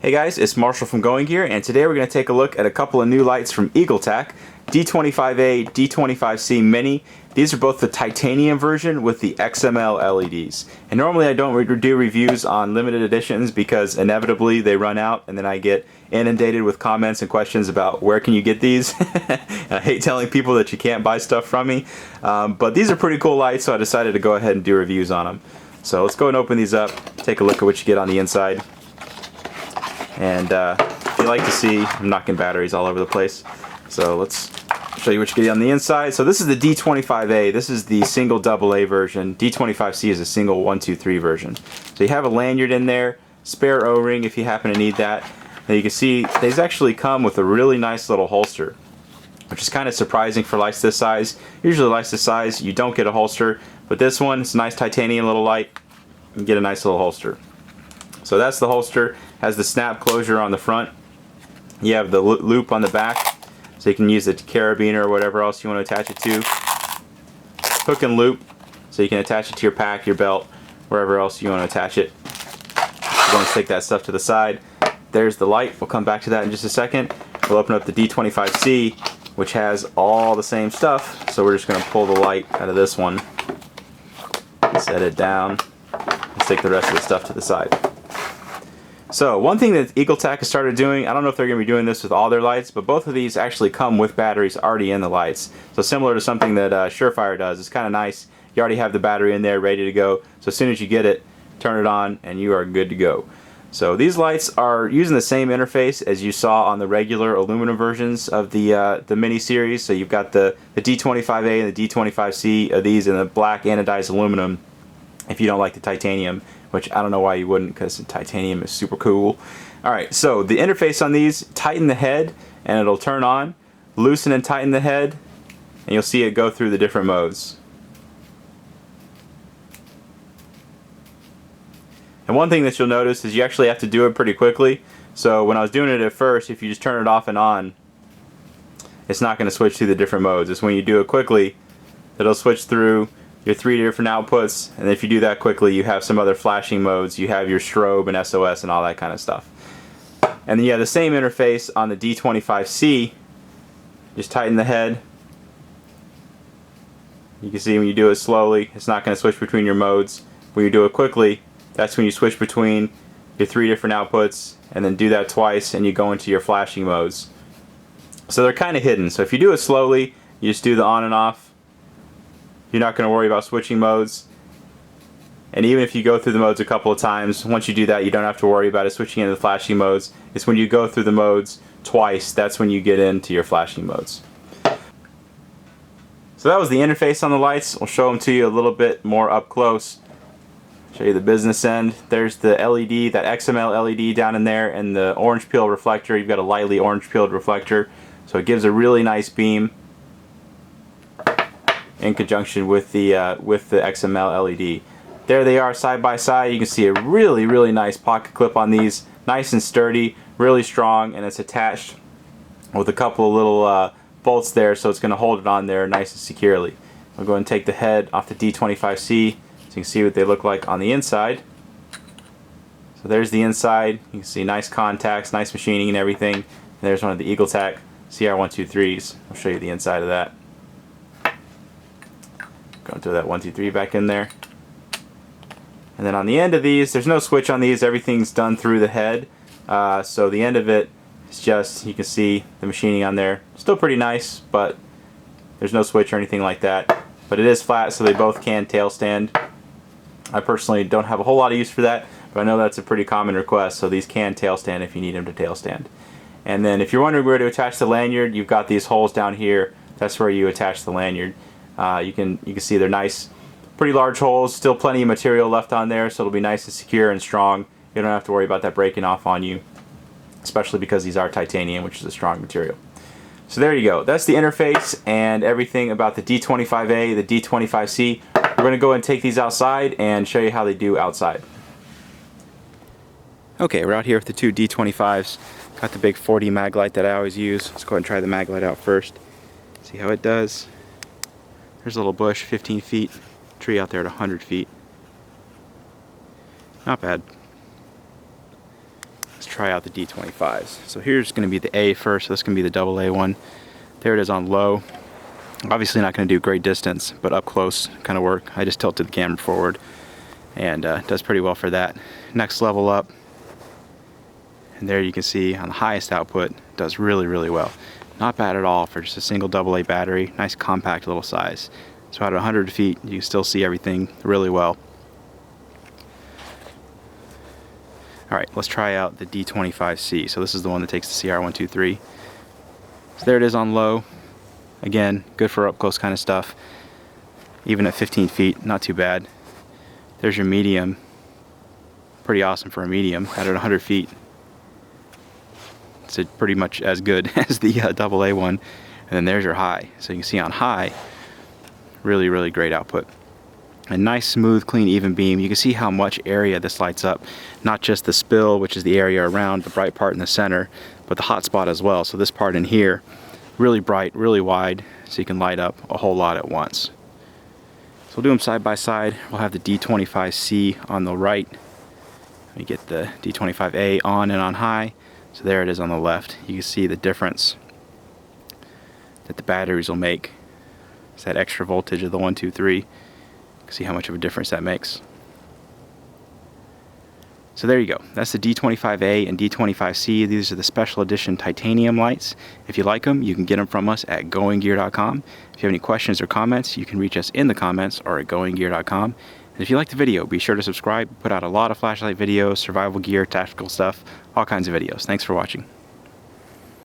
Hey guys, it's Marshall from Going Gear, and today we're going to take a look at a couple of new lights from Eagletac, D25A, D25C Mini. These are both the titanium version with the XML LEDs. And normally I don't do reviews on limited editions because inevitably they run out and then I get inundated with comments and questions about where can you get these. And I hate telling people that you can't buy stuff from me. But these are pretty cool lights, so I decided to go ahead and do reviews on them. So let's go and open these up, take a look at what you get on the inside. And if you like to see, I'm knocking batteries all over the place. So let's show you what you get on the inside. So this is the D25A. This is the single AA version. D25C is a single 1, 2, 3 version. So you have a lanyard in there, spare O-ring if you happen to need that. And you can see these actually come with a really nice little holster, which is kind of surprising for lights this size. Usually lights this size, you don't get a holster. But this one, it's a nice titanium little light. You get a nice little holster. So that's the holster. Has the snap closure on the front. You have the loop on the back, so you can use the carabiner or whatever else you want to attach it to. Hook and loop, so you can attach it to your pack, your belt, wherever else you want to attach it. We're going to take that stuff to the side. There's the light. We'll come back to that in just a second. We'll open up the D25C, which has all the same stuff. So we're just going to pull the light out of this one, set it down, and stick the rest of the stuff to the side. So one thing that Eagletac has started doing, I don't know if they're going to be doing this with all their lights, but both of these actually come with batteries already in the lights. So similar to something that Surefire does. It's kind of nice. You already have the battery in there ready to go. So as soon as you get it, turn it on and you are good to go. So these lights are using the same interface as you saw on the regular aluminum versions of the mini series. So you've got the D25A and the D25C of these in the black anodized aluminum if you don't like the titanium, which I don't know why you wouldn't, because titanium is super cool. Alright, so the interface on these, tighten the head and it'll turn on, loosen and tighten the head, and you'll see it go through the different modes. And one thing that you'll notice is you actually have to do it pretty quickly. So when I was doing it at first, if you just turn it off and on, it's not going to switch through the different modes. It's when you do it quickly, it'll switch through your 3 different outputs, and if you do that quickly you have some other flashing modes. You have your strobe and SOS and all that kind of stuff. And then you have the same interface on the D25C. Just tighten the head. You can see when you do it slowly, it's not going to switch between your modes. When you do it quickly, that's when you switch between your 3 different outputs, and then do that twice and you go into your flashing modes. So they're kind of hidden. So if you do it slowly, you just do the on and off. You're not going to worry about switching modes. And even if you go through the modes a couple of times, once you do that, you don't have to worry about it switching into the flashing modes. It's when you go through the modes twice, that's when you get into your flashing modes. So that was the interface on the lights. We'll show them to you a little bit more up close. Show you the business end. There's the LED, that XML LED down in there, and the orange peel reflector. You've got a lightly orange peeled reflector, so it gives a really nice beam in conjunction with the XML LED. There they are side by side. You can see a really nice pocket clip on these. Nice and sturdy, really strong, and it's attached with a couple of little bolts there, so it's going to hold it on there nice and securely. I'll go ahead and take the head off the D25C so you can see what they look like on the inside. So there's the inside. You can see nice contacts, nice machining and everything. And there's one of the Eagletac CR123s. I'll show you the inside of that. Go and throw that 1, 2, 3 back in there. And then on the end of these, there's no switch on these. Everything's done through the head. So the end of it is just, you can see the machining on there. Still pretty nice, but there's no switch or anything like that. But it is flat, so they both can tail stand. I personally don't have a whole lot of use for that, but I know that's a pretty common request, so these can tail stand if you need them to tail stand. And then if you're wondering where to attach the lanyard, you've got these holes down here. That's where you attach the lanyard. You can see they're nice, pretty large holes, still plenty of material left on there, so it'll be nice and secure and strong. You don't have to worry about that breaking off on you, especially because these are titanium, which is a strong material. So there you go. That's the interface and everything about the D25A, the D25C. We're going to go and take these outside and show you how they do outside. Okay, we're out here with the two D25s. Got the big 40 mag light that I always use. Let's go ahead and try the mag light out first. See how it does. There's a little bush, 15 feet. Tree out there at 100 feet. Not bad. Let's try out the D25s. So here's going to be the A first, so this is going to be the AA one. There it is on low. Obviously not going to do great distance, but up close kind of work. I just tilted the camera forward and does pretty well for that. Next level up, and there you can see on the highest output, does really, really well. Not bad at all for just a single AA battery. Nice compact little size. So at 100 feet, you can still see everything really well. Alright, let's try out the D25C. So this is the one that takes the CR123. So there it is on low. Again, good for up close kind of stuff. Even at 15 feet, not too bad. There's your medium. Pretty awesome for a medium. At 100 feet, it's pretty much as good as the AA one. And then there's your high. So you can see on high, really, really great output. A nice, smooth, clean, even beam. You can see how much area this lights up. Not just the spill, which is the area around the bright part in the center, but the hot spot as well. So this part in here, really bright, really wide, so you can light up a whole lot at once. So we'll do them side by side. We'll have the D25C on the right. Let me get the D25A on and on high. So there it is on the left. You can see the difference that the batteries will make. It's that extra voltage of the 123. You can see how much of a difference that makes. So there you go. That's the D25A and D25C. These are the special edition titanium lights. If you like them, you can get them from us at goinggear.com. If you have any questions or comments, you can reach us in the comments or at goinggear.com. And if you like the video, be sure to subscribe. We put out a lot of flashlight videos, survival gear, tactical stuff, all kinds of videos. Thanks for watching.